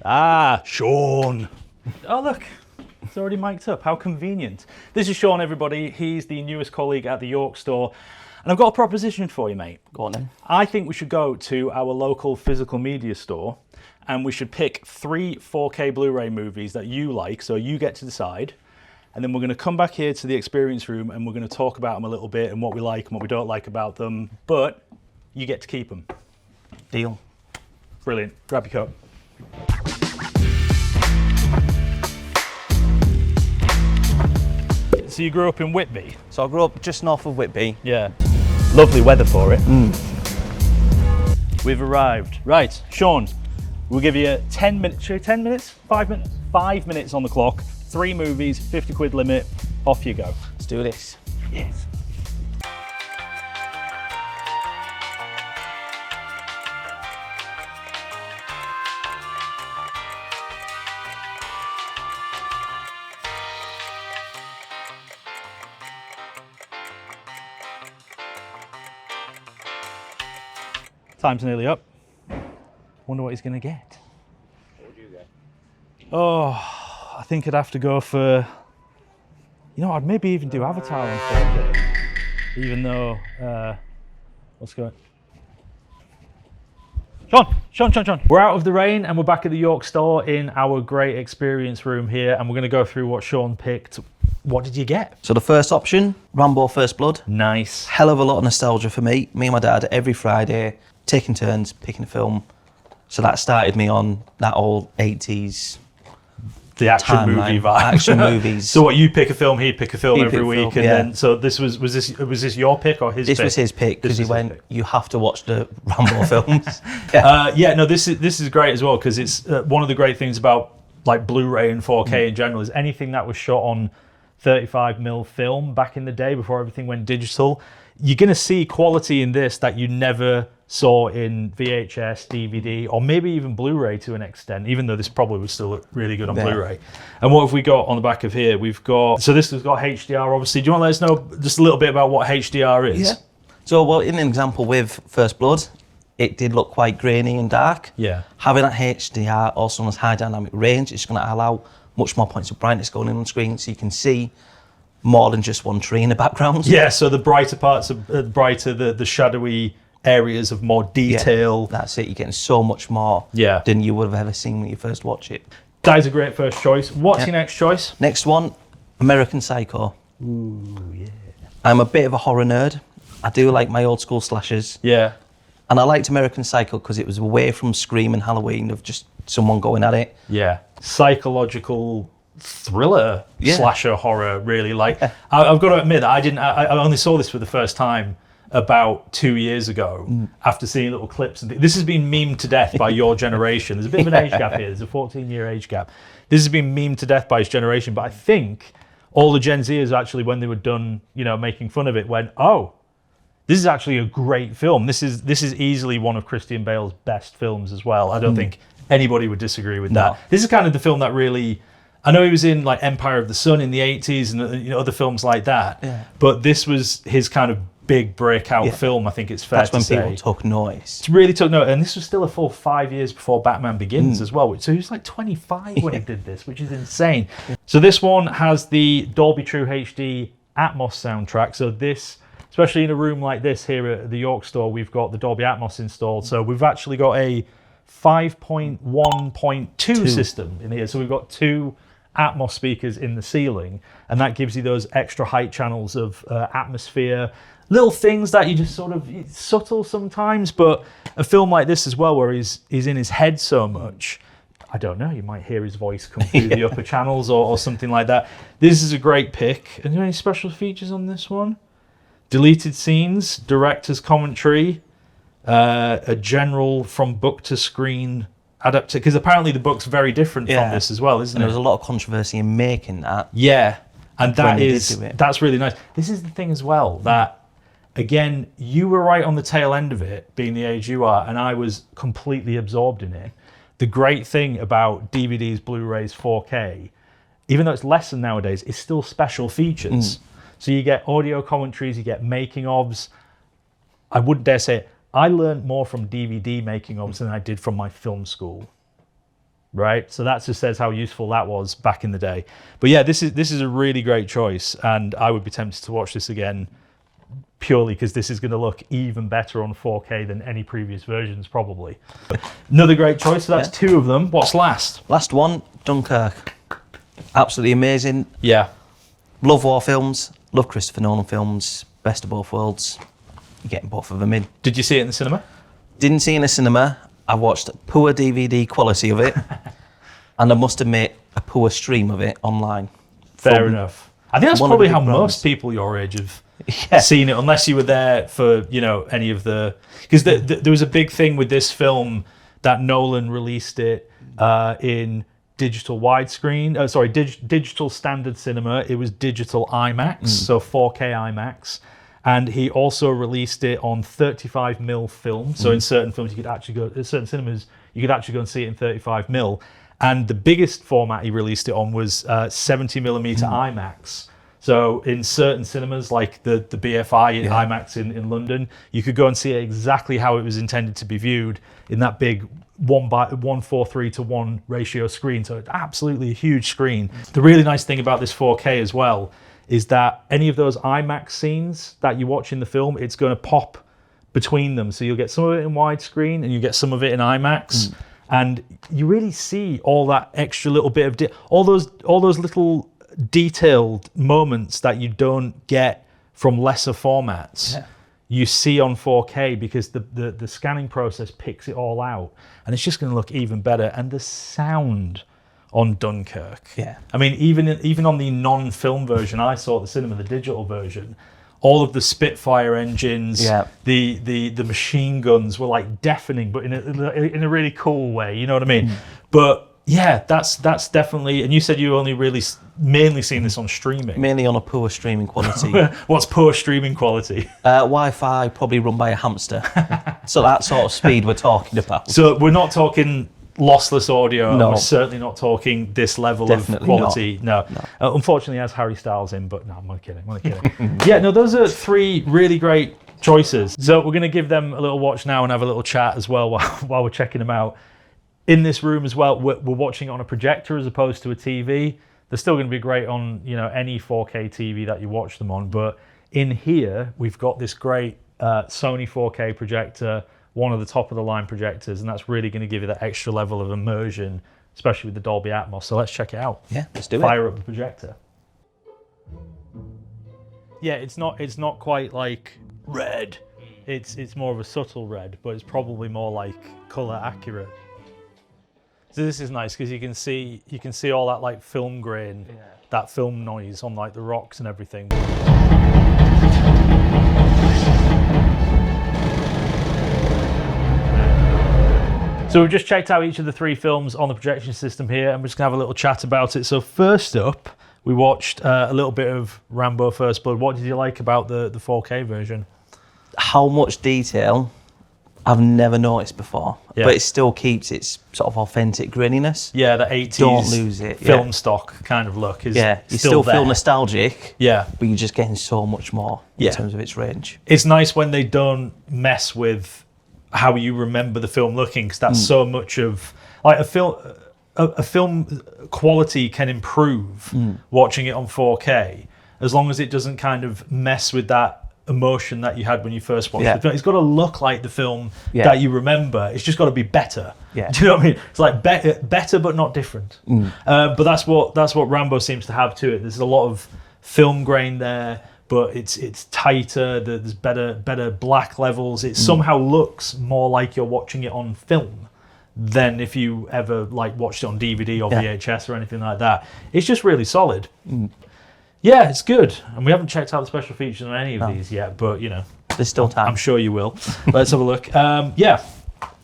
Ah, Sean. Oh, look. It's already mic'd up. How convenient. This is Sean, everybody. He's the newest colleague at the York store. And I've got a proposition for you, mate. Go on then. I think we should go to our local physical media store and we should pick 3 4K Blu-ray movies that you like, so you get to decide. And then we're going to come back here to the experience room and we're going to talk about them a little bit and what we like and what we don't like about them. But you get to keep them. Deal. Brilliant. Grab your coat. So you grew up in Whitby? So I grew up just north of Whitby. Yeah. Lovely weather for it. We've arrived. Right, Sean, we'll give you 10 minutes, 10 minutes? 5 minutes? 5 minutes on the clock, 3 movies, 50 quid limit, off you go. Let's do this. Yes. Time's nearly up. Wonder what he's going to get. What would you get? Oh, I think I'd have to go for, you know, I'd maybe even do Avatar on Thursday. Even though, what's going on? Sean. We're out of the rain and we're back at the York store in our great experience room here, and we're going to go through what Sean picked. What did you get? So the first option, Rambo First Blood. Nice. Hell of a lot of nostalgia for me. Me and my dad every Friday, taking turns, picking a film. So that started me on that old 80s. The action movie vibe. Action movies. So what, you pick a film, he'd pick a film He'd every pick a week, film, and yeah. then so this was this your pick or his pick? This was his pick because he went, pick. you have to watch the Rambo films. No, this is great as well because it's one of the great things about like Blu-ray and 4K in general is anything that was shot on 35mm film back in the day before everything went digital. You're going to see quality in this that you never saw in VHS, DVD, or maybe even Blu-ray to an extent, even though this probably would still look really good on Blu-ray. And what have we got on the back of here? We've got, so this has got HDR, obviously. Do you want to let us know just a little bit about what HDR is? Yeah. So, well, in an example with First Blood, it did look quite grainy and dark. Yeah. Having that HDR, also known as high dynamic range, it's going to allow much more points of brightness going in on screen, so you can see more than just one tree in the background. Yeah, so the brighter parts are brighter, the shadowy areas of more detail. Yeah, that's it. You're getting so much more than you would have ever seen when you first watch it. That is a great first choice. What's your next choice? Next one, American Psycho. Ooh, yeah. I'm a bit of a horror nerd. I do like my old school slashers. Yeah. And I liked American Psycho because it was away from Scream and Halloween of just someone going at it. Yeah. Psychological thriller slasher horror, really. Like, I've got to admit that I only saw this for the first time about 2 years ago after seeing little clips. This has been memed to death by your generation. There's a bit of an age gap here. There's a 14-year age gap. This has been memed to death by his generation, but I think all the Gen Zers actually, when they were done, you know, making fun of it, went, oh, this is actually a great film. This is easily one of Christian Bale's best films as well. I don't think anybody would disagree with that. This is kind of the film that really, I know he was in like Empire of the Sun in the 80s and other films like that, but this was his kind of big breakout film, I think it's fair to say. That's when people took notice. It really took notice, and this was still a full 5 years before Batman Begins as well. So he was like 25 when he did this, which is insane. So this one has the Dolby True HD Atmos soundtrack. So this, especially in a room like this here at the York store, we've got the Dolby Atmos installed. So we've actually got a 5.1.2 system in here. So we've got 2 Atmos speakers in the ceiling, and that gives you those extra height channels of atmosphere. Little things that you just sort of, it's subtle sometimes, but a film like this as well, where he's in his head so much, I don't know, you might hear his voice come through the upper channels or something like that. This is a great pick. Are there any special features on this one? Deleted scenes, director's commentary, a general from book to screen adaptation, because apparently the book's very different from this as well, isn't it? There was a lot of controversy in making that. Yeah, and that's really nice. This is the thing as well, that again, you were right on the tail end of it, being the age you are, and I was completely absorbed in it. The great thing about DVDs, Blu-rays, 4K, even though it's less than nowadays, it's still special features. So you get audio commentaries, you get making-ofs. I wouldn't dare say it, I learned more from DVD making-ofs than I did from my film school. right? So that just says how useful that was back in the day. But yeah, this is a really great choice, and I would be tempted to watch this again purely because this is going to look even better on 4K than any previous versions, probably. Another great choice, so that's two of them. What's last? Last one, Dunkirk. Absolutely amazing. Yeah. Love war films, love Christopher Nolan films, best of both worlds. You're getting both of them in. Did you see it in the cinema? Didn't see it in the cinema. I watched poor DVD quality of it, and I must admit, a poor stream of it online. Fair enough. I think that's probably how most people your age have seen it, unless you were there for, you know, any of the... Because there was a big thing with this film that Nolan released it in digital widescreen, digital standard cinema. It was digital IMAX, so 4K IMAX. And he also released it on 35mm film. So in certain films, you could actually go, in certain cinemas, you could actually go and see it in 35mm. And the biggest format he released it on was 70mm IMAX. So in certain cinemas, like the BFI in IMAX in London, you could go and see it exactly how it was intended to be viewed in that big 1:3:1 ratio screen. So it's absolutely a huge screen. The really nice thing about this 4K as well is that any of those IMAX scenes that you watch in the film, it's going to pop between them. So you'll get some of it in widescreen and you get some of it in IMAX. And you really see all that extra little bit of all those little detailed moments that you don't get from lesser formats. You see on 4K because the scanning process picks it all out, and it's just going to look even better. And the sound on Dunkirk, I mean, even on the non-film version I saw at the cinema, the digital version, all of the Spitfire engines, the machine guns were like deafening, but in a really cool way. You know what I mean? But yeah, that's definitely. And you said you only really mainly seen this on streaming. Mainly on a poor streaming quality. What's poor streaming quality? Wi-Fi, probably run by a hamster. So that sort of speed we're talking about. So we're not talking lossless audio. No. We're certainly not talking this level Definitely of quality. No. Unfortunately, it has Harry Styles in, but no, I'm only kidding. Yeah, no, those are three really great choices. So we're going to give them a little watch now and have a little chat as well while we're checking them out. In this room as well, we're watching it on a projector as opposed to a TV. They're still going to be great on, you know, any 4K TV that you watch them on. But in here, we've got this great Sony 4K projector, one of the top of the line projectors, and that's really going to give you that extra level of immersion, especially with the Dolby Atmos. So let's check it out. Yeah, let's do it. Fire up the projector. Yeah, it's not quite like red. It's more of a subtle red, but it's probably more like color accurate. So this is nice because you can see all that like film grain, that film noise on like the rocks and everything. So we've just checked out each of the three films on the projection system here, and we're just gonna have a little chat about it. So first up, we watched a little bit of Rambo First Blood. What did you like about the 4K version? How much detail I've never noticed before, but it still keeps its sort of authentic grittiness. Yeah, the 80s don't lose it. Film stock kind of look is you still there. feel nostalgic. Yeah, but you're just getting so much more in terms of its range. It's nice when they don't mess with how you remember the film looking, because that's so much of like a film quality can improve watching it on 4K as long as it doesn't kind of mess with that emotion that you had when you first watched the film. It's got to look like the film that you remember. It's just got to be better. Do you know what I mean? It's like better but not different. But that's what Rambo seems to have to it. There's a lot of film grain there, but it's tighter. There's better black levels. It somehow looks more like you're watching it on film than if you ever like watched it on DVD or VHS or anything like that. It's just really solid. Yeah, it's good. And we haven't checked out the special features on any of these yet, but you know, there's still time. I'm sure you will. Let's have a look.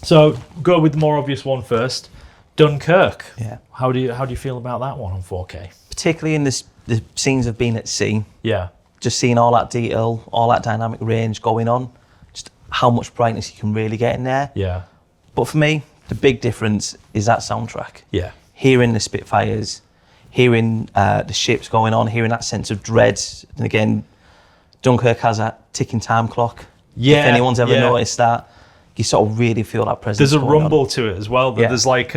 So go with the more obvious one first. Dunkirk. Yeah. How do you feel about that one on 4K? Particularly in the scenes of being at sea. Yeah. Just seeing all that detail, all that dynamic range going on, just how much brightness you can really get in there. Yeah. But for me, the big difference is that soundtrack. Yeah. Hearing the Spitfires, hearing the ships going on, hearing that sense of dread. And again, Dunkirk has that ticking time clock. Yeah. If anyone's ever noticed that, you sort of really feel that presence. There's a rumble to it as well. There's like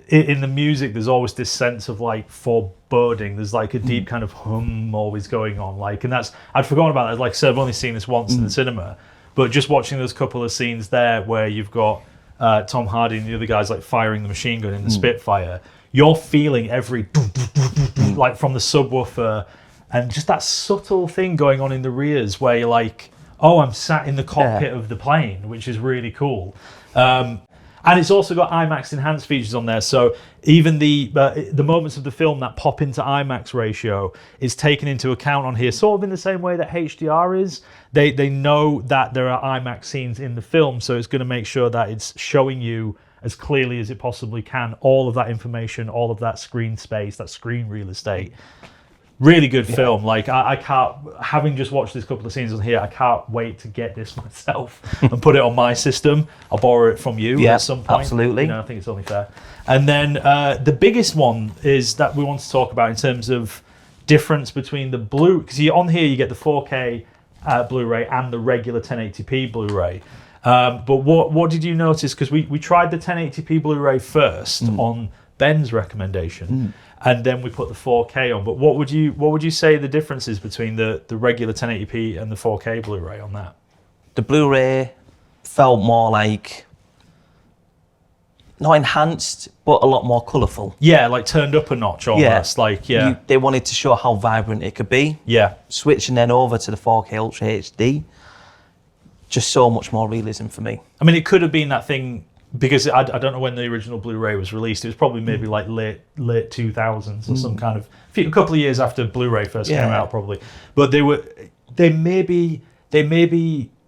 in the music, there's always this sense of like foreboding. There's like a deep kind of hum always going on. Like, and that's, I'd forgotten about that. Like I said, I've only seen this once in the cinema, but just watching those couple of scenes there where you've got Tom Hardy and the other guys like firing the machine gun in the Spitfire, you're feeling every like from the subwoofer, and just that subtle thing going on in the rears where you're like, oh, I'm sat in the cockpit of the plane, which is really cool. And it's also got IMAX enhanced features on there, so even the moments of the film that pop into IMAX ratio is taken into account on here, sort of in the same way that HDR is. They know that there are IMAX scenes in the film, so it's going to make sure that it's showing you as clearly as it possibly can all of that information, all of that screen space, that screen real estate. Really good film. Like I can't, having just watched this couple of scenes on here, I can't wait to get this myself and put it on my system. I'll borrow it from you at some point. Absolutely. You know, I think it's only fair. And then the biggest one is that we want to talk about in terms of difference between the blue, because on here you get the 4K Blu-ray and the regular 1080p Blu-ray. But what did you notice? Because we tried the 1080p Blu-ray first on Ben's recommendation. And then we put the 4K on. But what would you say the difference is between the regular 1080p and the 4K Blu-ray on that? The Blu-ray felt more like, not enhanced, but a lot more colourful. Yeah, like turned up a notch almost. They wanted to show how vibrant it could be. Yeah. Switching then over to the 4K Ultra HD, just so much more realism for me. I mean, it could have been that thing, because I don't know when the original Blu-ray was released. It was probably maybe like late 2000s or some kind of a couple of years after Blu-ray first came out, probably. But they maybe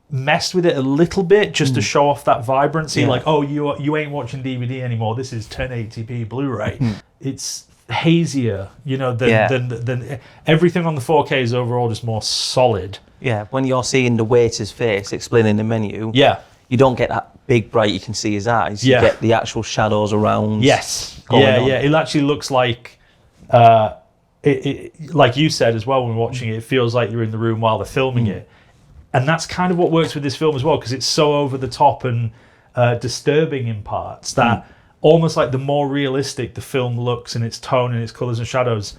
messed with it a little bit just to show off that vibrancy. Like, oh, you ain't watching DVD anymore. This is 1080p Blu-ray. It's hazier, you know, than everything on the 4K is overall just more solid. Yeah, when you're seeing the waiter's face explaining the menu. Yeah. You don't get that big bright, you can see his eyes. You get the actual shadows around. Yes. Yeah. It actually looks like, like you said as well when we're watching it, it feels like you're in the room while they're filming it. And that's kind of what works with this film as well, because it's so over the top and disturbing in parts that almost like the more realistic the film looks in its tone and its colours and shadows,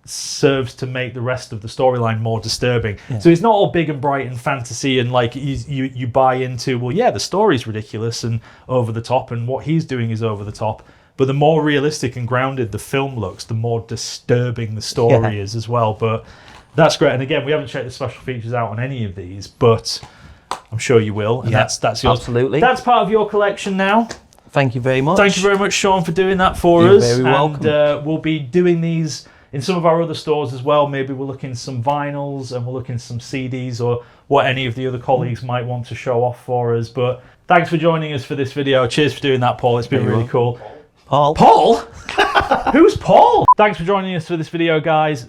serves to make the rest of the storyline more disturbing. So it's not all big and bright and fantasy and like you buy into, well, yeah, the story's ridiculous and over the top and what he's doing is over the top. But the more realistic and grounded the film looks, the more disturbing the story is as well. But that's great. And again, we haven't checked the special features out on any of these, but I'm sure you will. And that's yours. Absolutely. That's part of your collection now. Thank you very much. Thank you very much, Sean, for doing that for us. You're very welcome. And we'll be doing these in some of our other stores as well. Maybe we'll look in some vinyls and we'll look in some CDs or what any of the other colleagues might want to show off for us. But thanks for joining us for this video. Cheers for doing that, Paul. It's been really cool. Paul? Who's Paul? Thanks for joining us for this video, guys.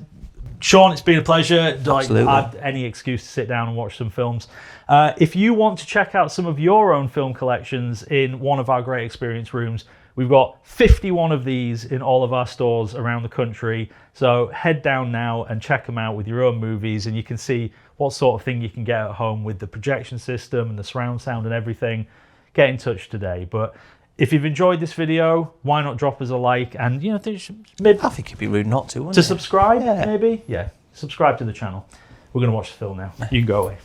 Sean, it's been a pleasure. Absolutely. I had any excuse to sit down and watch some films. If you want to check out some of your own film collections in one of our great experience rooms, we've got 51 of these in all of our stores around the country. So head down now and check them out with your own movies, and you can see what sort of thing you can get at home with the projection system and the surround sound and everything. Get in touch today. But if you've enjoyed this video, why not drop us a like and, you know, maybe I think it'd be rude not to, wouldn't to it? subscribe, maybe? Yeah, subscribe to the channel. We're going to watch the film now. You can go away.